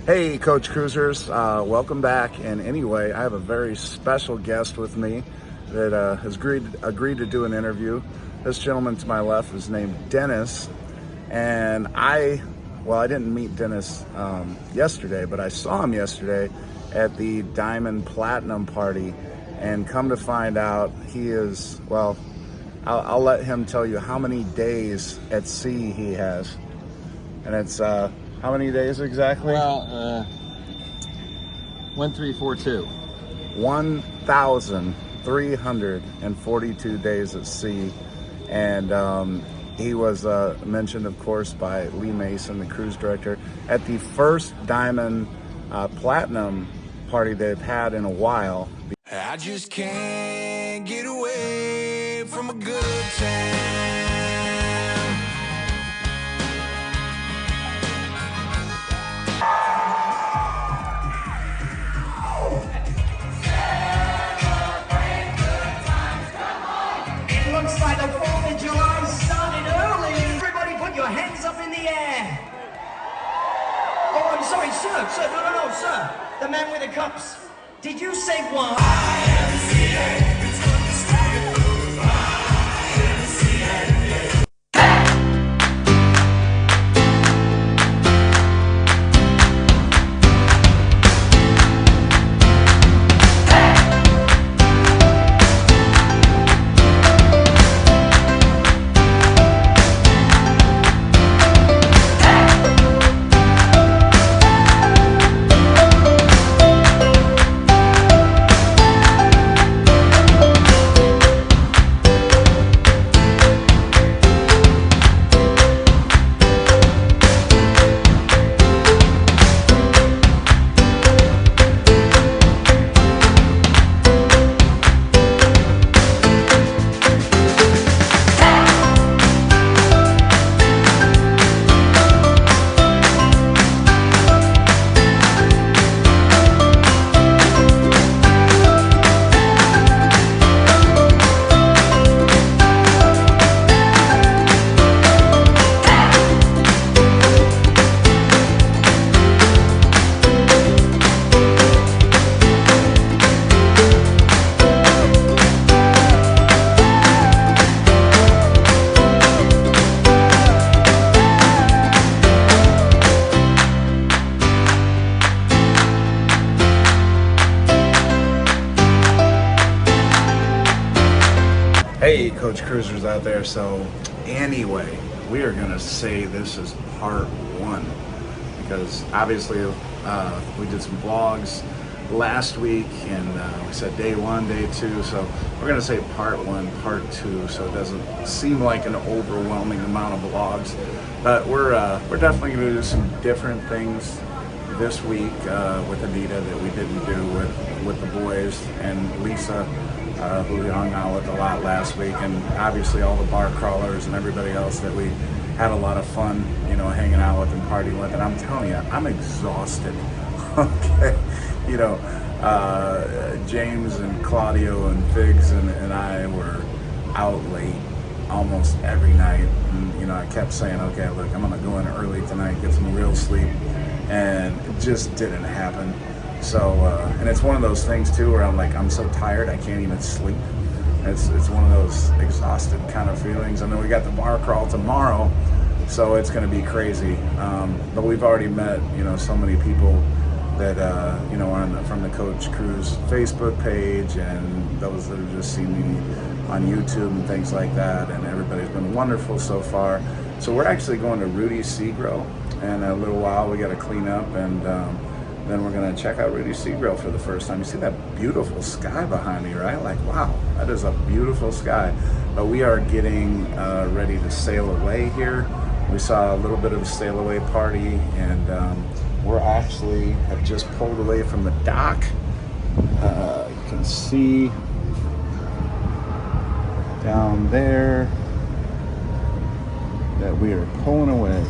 Hey, Coach Cruisers, welcome back. And anyway, I have a very special guest with me that has agreed to do an interview. This gentleman to my left is named Dennis, and I didn't meet Dennis yesterday, but I saw him yesterday at the Diamond Platinum party, and come to find out he is, well, I'll let him tell you how many days at sea he has. And it's how many days exactly? Well, 1342. 1,342 days at sea. And he was mentioned, of course, by Lee Mason, the cruise director, at the first Diamond Platinum party they've had in a while. I just can't get away from a good time. It looks like the 4th of July started early. Everybody put your hands up in the air. Oh, I'm sorry, sir. No, sir. The man with the cups. Did you say one? Hey, Coach Cruisers out there. So anyway, we are going to say this is part one, because obviously we did some vlogs last week, and we said day one, day two, so we're going to say part one, part two, so it doesn't seem like an overwhelming amount of vlogs. But we're definitely going to do some different things this week with Anita that we didn't do with the boys, and Lisa, who we hung out with a lot last week, and obviously all the bar crawlers and everybody else that we had a lot of fun, you know, hanging out with and partying with. And I'm telling you, I'm exhausted. Okay, you know, James and Claudio and Figs and I were out late almost every night, and you know, I kept saying, okay, look, I'm gonna go in early tonight, get some real sleep, and it just didn't happen. So, and it's one of those things too where I'm like, I'm so tired I can't even sleep. It's one of those exhausted kind of feelings. And then we got the bar crawl tomorrow, so it's going to be crazy. But we've already met, you know, so many people that you know, from the Coach Cruise Facebook page, and those that have just seen me on YouTube and things like that. And everybody's been wonderful so far. So we're actually going to Rudy's Sea Grill in a little while. We got to clean up, and then we're gonna check out Rudy's Sea Grill for the first time. You see that beautiful sky behind me, right? Like, wow, that is a beautiful sky. But we are getting ready to sail away here. We saw a little bit of a sail away party, and we're actually have just pulled away from the dock. You can see down there that we are pulling away.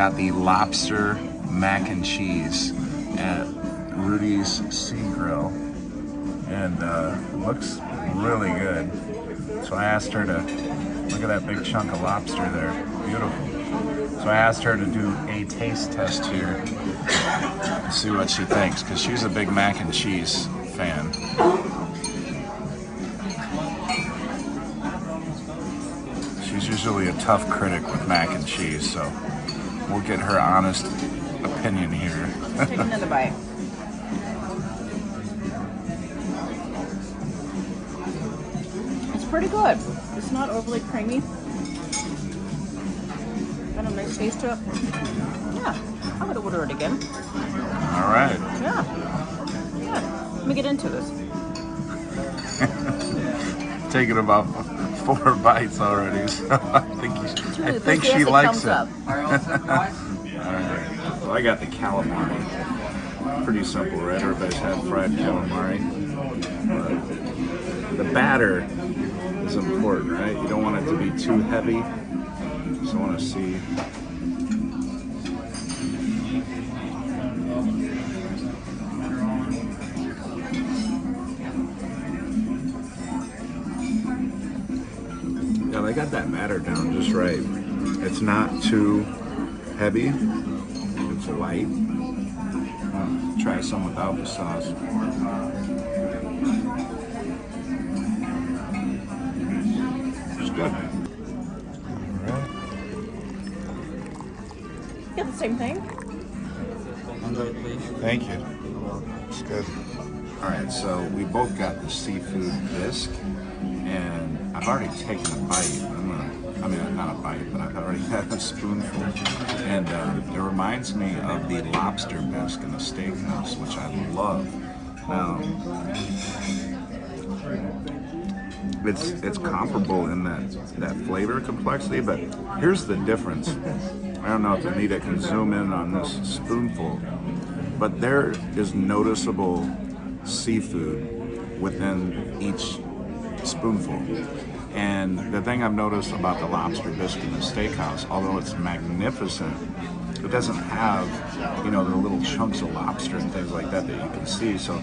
got the lobster mac and cheese at Rudy's Sea Grill, and looks really good. So I asked her to, look at that big chunk of lobster there, beautiful. So I asked her to do a taste test here and see what she thinks, because she's a big mac and cheese fan. She's usually a tough critic with mac and cheese, so we'll get her honest opinion here. Take another bite. It's pretty good. It's not overly creamy. Got a nice taste to it. Yeah, I would order it again. All right. Yeah. Let me get into this. Taking about 4 bites already, so I think she likes it. All right. So I got the calamari. Pretty simple, right? Everybody's had fried calamari. The batter is important, right? You don't want it to be too heavy. So I want to see. Yeah, they got that batter down just right. It's not too heavy. It's light. Try some without the sauce. It's good. Yeah, the same thing. Thank you. It's good. All right, so we both got the seafood bisque, and I've already taken a bite. I mean, not a bite, but I've already had a spoonful. And it reminds me of the lobster bisque in the steakhouse, which I love. It's comparable in that flavor complexity, but here's the difference. I don't know if Anita can zoom in on this spoonful, but there is noticeable seafood within each spoonful. And the thing I've noticed about the lobster bisque in the steakhouse, although it's magnificent, it doesn't have, you know, the little chunks of lobster and things like that that you can see. So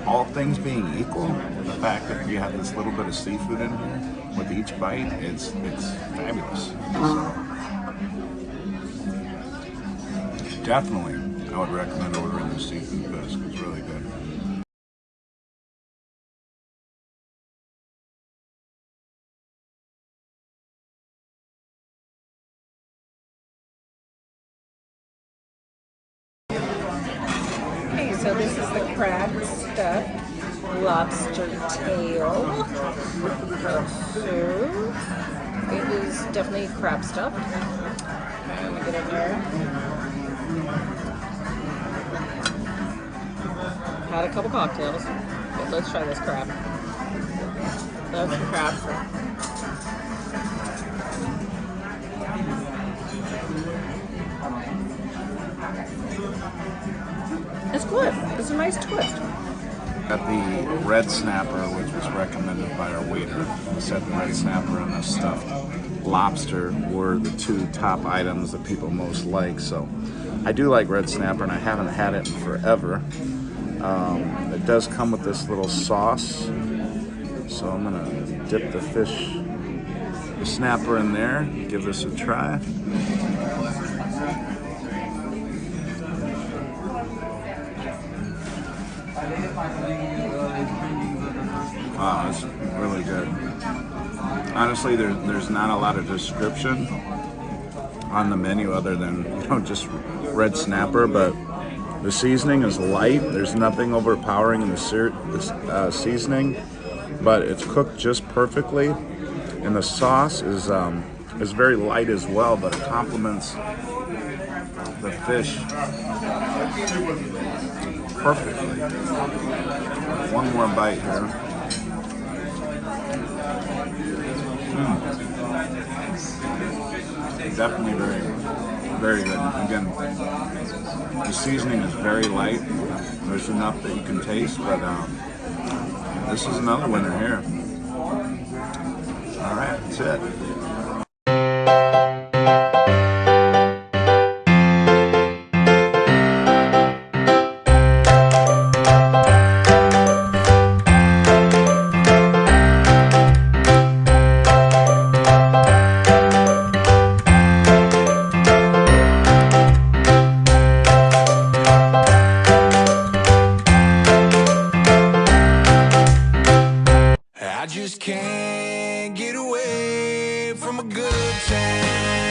all things being equal, the fact that you have this little bit of seafood in here with each bite, it's fabulous. Definitely, I would recommend ordering the seafood bisque. It's really good. Okay, so this is the crab stuffed lobster tail. So it is definitely crab stuffed. Okay, let me get in there. Had a couple cocktails, but let's try this crab. Love the crab. It's good. It's a nice twist. Got the red snapper, which was recommended by our waiter. He said the red snapper and the stuffed lobster were the 2 top items that people most like. So I do like red snapper, and I haven't had it in forever. It does come with this little sauce, so I'm gonna dip the snapper in there, give this a try. Oh, it's really good. Honestly, there's not a lot of description on the menu other than, you know, just red snapper, but the seasoning is light. There's nothing overpowering in the seasoning, but it's cooked just perfectly, and the sauce is very light as well, but it complements the fish perfectly. One more bite here. Definitely very, very good. Again, the seasoning is very light. There's enough that you can taste, but this is another winner here. All right, that's it.